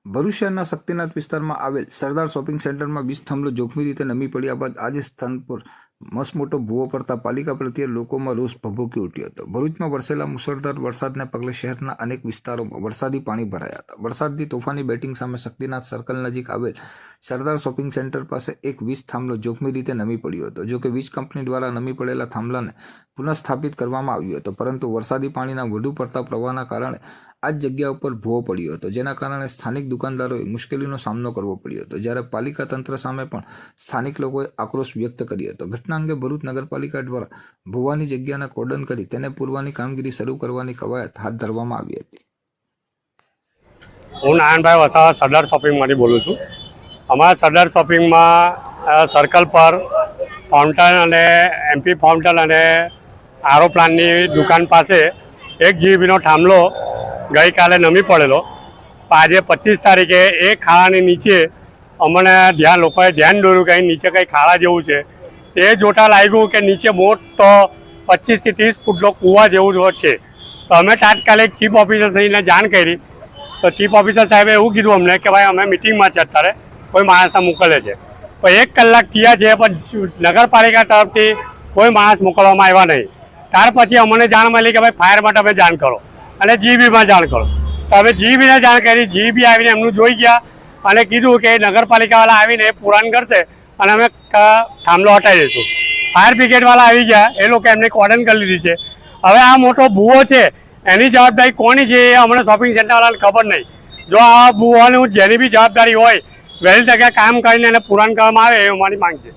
ભરૂચ શહેરના શક્તિનાથ વિસ્તારમાં આવેલ સરદાર શોપિંગ સેન્ટરમાં વીજ થાંભલો જોખમી રીતે નમી પડ્યા બાદ આજે સ્થાન પર મસમોટો ભૂવો પડતા પાલિકા પ્રત્યે લોકોમાં રોષ ભભૂકી ઉઠ્યો હતો। ભરૂચમાં વરસેલા મુશળધાર વરસાદને પગલે શહેરના અનેક વિસ્તારોમાં વરસાદી પાણી ભરાયા હતા। વરસાદની તોફાની બેટિંગ સામે શક્તિનાથ સર્કલ નજીક આવેલ સરદાર શોપિંગ સેન્ટર પાસે એક વીજ થાંભલો જોખમી રીતે નમી પડ્યો હતો। જો કે વીજ કંપની દ્વારા નમી પડેલા થાંભલાને પુનઃસ્થાપિત કરવામાં આવ્યો હતો, પરંતુ વરસાદી પાણીના વધુ પડતા પ્રવાહના કારણે આ જ જગ્યા ઉપર ભૂવો પડ્યો હતો, જેના કારણે સ્થાનિક દુકાનદારોએ મુશ્કેલીનો સામનો કરવો પડ્યો હતો, જ્યારે પાલિકા તંત્ર સામે પણ સ્થાનિક લોકોએ આક્રોશ વ્યક્ત કર્યો હતો। ઘટના અંગે ભરૂચ નગરપાલિકા દ્વારા ભૂવાની જગ્યાને કોર્ડન કરી તેને પૂરવાની કામગીરી શરૂ કરવાની કવાયત હાથ ધરવામાં આવી હતી। હું નારાયણભાઈ વસાવા સરદાર શોપિંગમાંથી બોલું છું। અમારા સરદાર શોપિંગમાં સર્કલ પર ફાઉન્ટન અને એમપી ફાઉન્ટન અને આરો પ્લાન્ટની દુકાન પાસે 1 GBનો થાંભલો ગઈકાલે નમી પડેલો। આજે 25 તારીખે એ ખાડાની નીચે અમને લોકોએ ધ્યાન દોર્યું કે અહીં નીચે કંઈ ખાડા જેવું છે। એ જોતા લાગ્યું કે નીચે મોટો 25 થી 30 ફૂટનો કૂવા જેવું છે। તો અમે તાત્કાલિક ચીફ ઓફિસર સાહેબને જાણ કરી, તો ચીફ ઓફિસર સાહેબે એવું કીધું અમને કે ભાઈ અમે મિટિંગમાં છે, અત્યારે કોઈ માણસને મોકલે છે। પણ 1 કલાક થયા છે પણ નગરપાલિકા તરફથી કોઈ માણસ મોકલવામાં આવ્યા નહીં। ત્યાર પછી અમને જાણ મળી કે ભાઈ ફાયરમાં તમે જાણ કરો અને જીબીમાં જાણ કરો। તો અમે જીબીને જાણ કરી, જીબી આવીને એમનું જોઈ ગયા અને કીધું કે નગરપાલિકાવાળા આવીને પુરાણ કરશે અને અમે થાંભલો હટાવી દઈશું। ફાયર બ્રિગેડવાળા આવી ગયા, એ લોકો એમને કોર્ડન કરી લીધી છે। હવે આ મોટો ભૂવો છે, એની જવાબદારી કોની છે એ અમને શોપિંગ સેન્ટરવાળાને ખબર નહીં। જો આ ભૂવાની જેની બી જવાબદારી હોય, વહેલી તકે કામ કરીને એને પુરાણ કરવામાં આવે એ અમારી માંગ છે।